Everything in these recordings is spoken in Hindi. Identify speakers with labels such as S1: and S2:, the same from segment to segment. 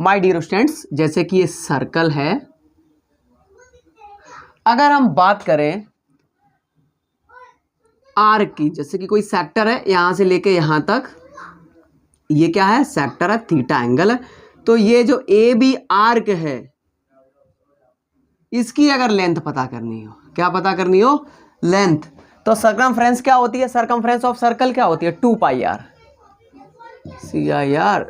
S1: माय डियर स्टूडेंट्स, जैसे कि ये सर्कल है, अगर हम बात करें आर्क की, जैसे कि कोई सेक्टर है यहां से लेके यहां तक, ये क्या है, सेक्टर है, थीटा एंगल है। तो ये जो ए बी आर्क है, इसकी अगर लेंथ पता करनी हो, क्या पता करनी हो, लेंथ, तो सर्कमफ्रेंस क्या होती है, सर्कमफ्रेंस ऑफ सर्कल क्या होती है, 2 pi r, CIR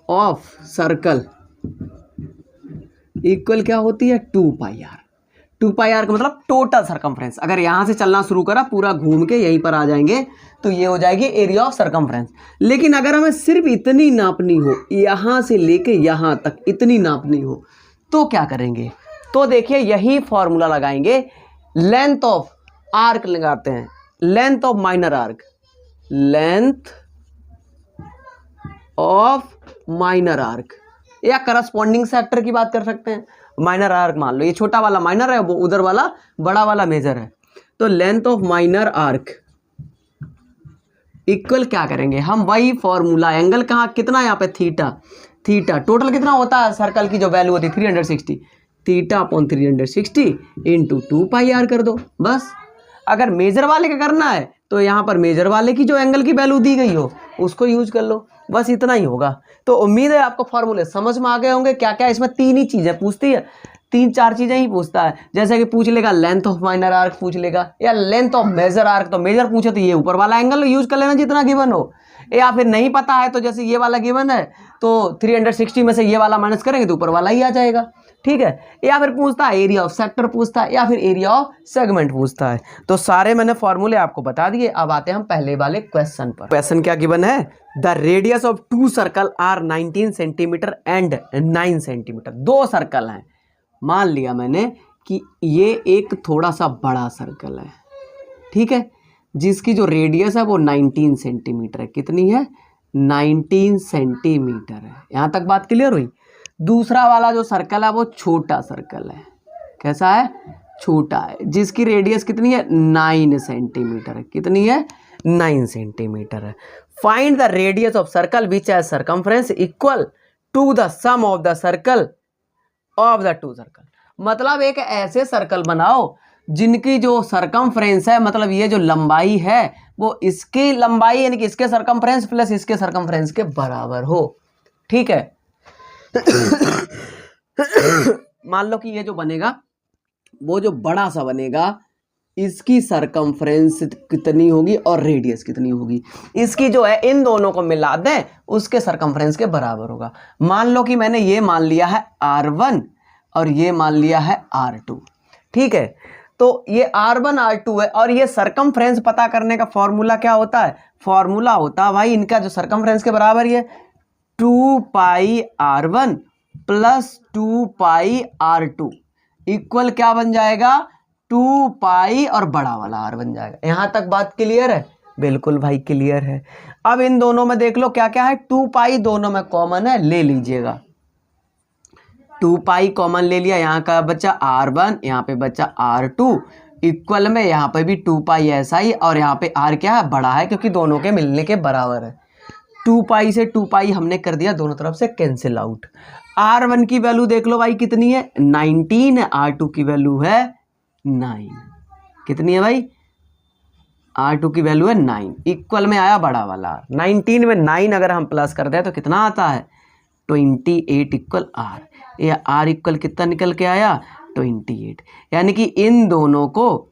S1: of circle equal क्या होती है, 2 पाई आर। 2 पाई आर का मतलब टोटल सर्कमफ्रेंस। अगर यहां से चलना शुरू करा, पूरा घूम के यहीं पर आ जाएंगे, तो ये हो जाएगी एरिया ऑफ सर्कमफ्रेंस। लेकिन अगर हमें सिर्फ इतनी नापनी हो, यहां से लेके यहां तक इतनी नापनी हो, तो क्या करेंगे, तो देखिए यही फॉर्मूला लगाएंगे, लेंथ ऑफ आर्क लगाते हैं, length of minor arc, length of minor arc, या करस्पॉन्डिंग सेक्टर की बात कर सकते हैं। माइनर आर्क मान लो ये छोटा वाला माइनर है, वो उधर वाला बड़ा वाला मेजर है, तो length of minor arc equal क्या करेंगे हम, वही फॉर्मूला, एंगल कहाँ कितना, यहाँ पे थीटा, थीटा टोटल कितना होता है सर्कल की जो वैल्यू होती है 360, theta upon 360 into 2 pi r कर दो बस। अगर मेजर वाले का करना है तो यहाँ पर मेजर वाले की जो एंगल की वैल्यू दी गई हो उसको यूज कर लो, बस इतना ही होगा। तो उम्मीद है आपको फॉर्मूले समझ में आ गए होंगे। क्या क्या इसमें 3 ही चीजें पूछती है, 3-4 चीजें ही पूछता है, जैसे कि पूछ लेगा लेंथ ऑफ माइनर आर्क पूछ लेगा, या लेंथ ऑफ मेजर आर्क, तो मेजर पूछे तो ये ऊपर वाला एंगल यूज कर लेना जितना गिवन हो, या फिर नहीं पता है तो जैसे ये वाला गिवन है तो 360 में से ये वाला माइनस करेंगे तो ऊपर वाला ही आ जाएगा, ठीक है। या फिर पूछता है एरिया ऑफ सेक्टर पूछता है, या फिर एरिया ऑफ सेगमेंट पूछता है। तो सारे मैंने फॉर्मूले आपको बता दिए। अब आते हैं हम पहले वाले क्वेश्चन पर। क्वेश्चन क्या गिवन है, the radius of 2 circle are 19 centimetre and 9 centimetre. 2 circle हैं, मान लिया मैंने कि ये एक थोड़ा सा बड़ा सर्कल है, ठीक है, जिसकी जो रेडियस है वो 19 सेंटीमीटर है। कितनी है, 19 सेंटीमीटर है। यहां तक बात क्लियर हुई। दूसरा वाला जो सर्कल है वो छोटा सर्कल है, कैसा है, छोटा है, जिसकी रेडियस कितनी है, 9 सेंटीमीटर है। कितनी है, 9 सेंटीमीटर है। Find the radius of circle which has circumference equal to the sum of the circle of the 2 circle. मतलब एक ऐसे सर्कल बनाओ जिनकी जो सर्कमफ्रेंस है, मतलब ये जो लंबाई है वो इसकी लंबाई यानी कि इसके सर्कमफ्रेंस प्लस इसके सर्कमफ्रेंस के बराबर हो, ठीक है। मान लो कि ये जो बनेगा वो जो बड़ा सा बनेगा, इसकी सर्कमफ्रेंस कितनी होगी और रेडियस कितनी होगी, इसकी जो है इन दोनों को मिला दें उसके सर्कमफ्रेंस के बराबर होगा। मान लो कि मैंने ये मान लिया है R1 और ये मान लिया है R2, ठीक है। तो ये R1 R2 है और ये सर्कमफ्रेंस पता करने का फॉर्मूला क्या होता है, फॉर्मूला होता है भाई इनका जो सर्कमफ्रेंस के बराबर ही है 2 पाई R1 प्लस 2 पाई R2 इक्वल क्या बन जाएगा, 2 पाई और बड़ा वाला R बन जाएगा। यहां तक बात क्लियर है, बिल्कुल भाई क्लियर है। अब इन दोनों में देख लो क्या क्या है, 2 पाई दोनों में कॉमन है, ले लीजिएगा, 2 पाई कॉमन ले लिया, यहाँ का बच्चा R1, यहाँ पे बच्चा R2 इक्वल में यहाँ पे भी 2 पाई ऐसा ही, और यहाँ पे R क्या है, बड़ा है क्योंकि दोनों के मिलने के बराबर है। 2 पाई से 2 पाई हमने कर दिया दोनों तरफ से कैंसिल आउट। R1 की वैल्यू देख लो भाई कितनी है, 19 है, R2 की वैल्यू है 9, कितनी है भाई, R2 की वैल्यू है 9, इक्वल में आया बड़ा वाला 19 में 9 अगर हम प्लस कर दें तो कितना आता है, 28 इक्वल R, या R इक्वल कितना निकल के आया, 28। यानी कि इन दोनों को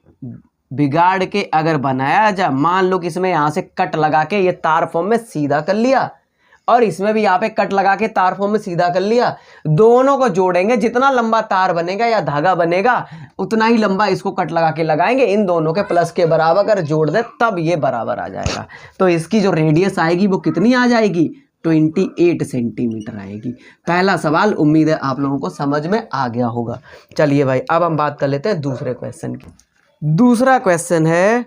S1: बिगाड़ के अगर बनाया जाए, मान लो कि इसमें यहाँ से कट लगा के ये तार फॉर्म में सीधा कर लिया और इसमें भी यहाँ पे कट लगा के तार फॉर्म में सीधा कर लिया, दोनों को जोड़ेंगे, जितना लंबा तार बनेगा या धागा बनेगा उतना ही लंबा इसको कट लगा के लगाएंगे, इन दोनों के प्लस के बराबर अगर जोड़ दे तब ये बराबर आ जाएगा। तो इसकी जो रेडियस आएगी वो कितनी आ जाएगी, 28 सेंटीमीटर आएगी। पहला सवाल उम्मीद है आप लोगों को समझ में आ गया होगा। चलिए भाई अब हम बात कर लेते हैं दूसरे क्वेश्चन की। दूसरा क्वेश्चन है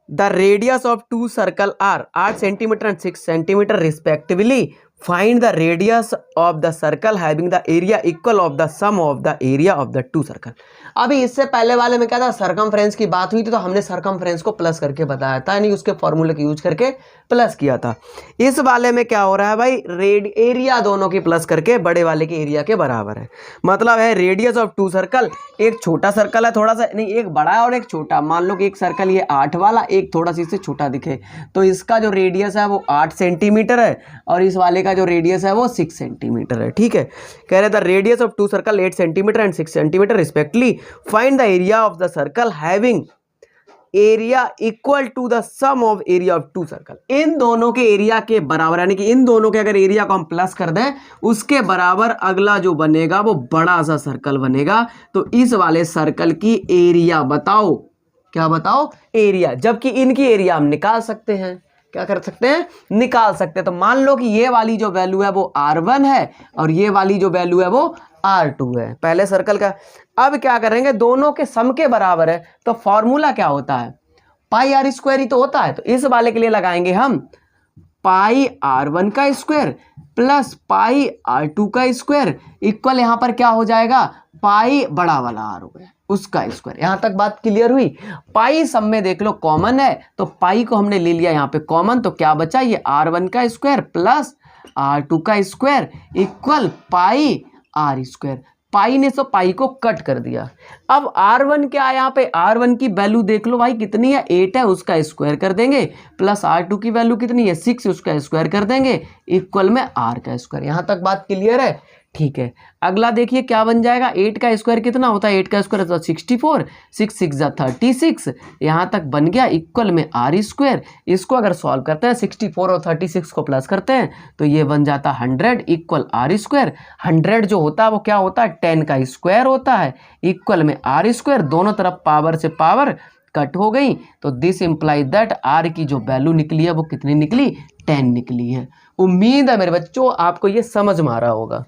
S1: the radius of 2 circle are 8 centimetre and 6 centimetre respectively, find the radius of the circle having the area equal of the sum of the area of the two circle. अभी इससे पहले वाले में क्या था, सरकमफ्रेंस की बात हुई थी तो हमने सरकमफ्रेंस को प्लस करके बताया था, यानी उसके फॉर्मूले का यूज करके प्लस किया था। इस वाले में क्या हो रहा है भाई, एरिया दोनों की प्लस करके बड़े वाले के एरिया के बराबर है। मतलब है रेडियस ऑफ टू सर्कल, एक छोटा सर्कल है थोड़ा सा, नहीं एक बड़ा है और एक छोटा। मान लो कि एक सर्कल ये 8 वाला, एक थोड़ा सा इससे छोटा दिखे, तो इसका जो रेडियस है वो 8 सेंटीमीटर है और इस वाले का जो रेडियस है वो 6 सेंटीमीटर है। ठीक है, कह रहे the radius of two circle 8 centimetre and 6 centimetre respectively, find the area of the circle having area equal to the sum of area of two circle. इन दोनों के एरिया के बराबर, यानी कि इन दोनों के अगर एरिया को हम प्लस कर दें उसके बराबर अगला जो बनेगा वो बड़ा सा सर्कल बनेगा। तो इस वाले सर्कल की एरिया बताओ, क्या बताओ, एरिया। जबकि इनकी एरिया हम निकाल सकते हैं, क्या कर सकते हैं, निकाल सकते हैं। तो मान लो कि ये वाली जो वैल्यू है वो R1 है और ये वाली जो वैल्यू है वो R2 है पहले सर्कल का। अब क्या करेंगे, दोनों के सम के बराबर है तो फॉर्मूला क्या होता है, पाई आर स्क्वायर ही तो होता है। तो इस वाले के लिए लगाएंगे हम पाई R1 का स्क्वायर प्लस पाई R2 का स्क्वायर इक्वल, यहां पर क्या हो जाएगा, पाई बड़ा वाला R हो गया उसका स्क्वायर। यहां तक बात क्लियर हुई। पाई सब में देख लो कॉमन है तो पाई को हमने ले लिया यहां पे कॉमन, तो क्या बचा, ये R1 का स्क्वायर प्लस R2 का square equal pi R square. Pi ने तो पाई को कट कर दिया। अब R1 क्या है, यहाँ पे R1 की वैल्यू देख लो भाई कितनी है, 8 है, उसका स्क्वायर कर देंगे, प्लस R2 की वैल्यू कितनी है, 6, उसका स्क्वायर कर देंगे, इक्वल में R का स्क्वायर। यहाँ तक बात क्लियर है, ठीक है। अगला देखिए क्या बन जाएगा, 8 का स्क्वायर कितना होता है, 8 का स्क्वायर होता है 64, 6 6 जा 36, यहाँ तक बन गया, इक्वल में R स्क्वायर। इसको अगर सॉल्व करते हैं 64 और 36 को प्लस करते हैं तो ये बन जाता 100 इक्वल R स्क्वायर। 100 जो होता है वो क्या होता है, 10 का स्क्वायर होता है, इक्वल में R स्क्वायर। दोनों तरफ पावर से पावर कट हो गई, तो दिस इंप्लाई दैट R की जो वैल्यू निकली है वो कितनी निकली, 10 निकली है। उम्मीद है मेरे बच्चों आपको ये समझ में आ रहा होगा।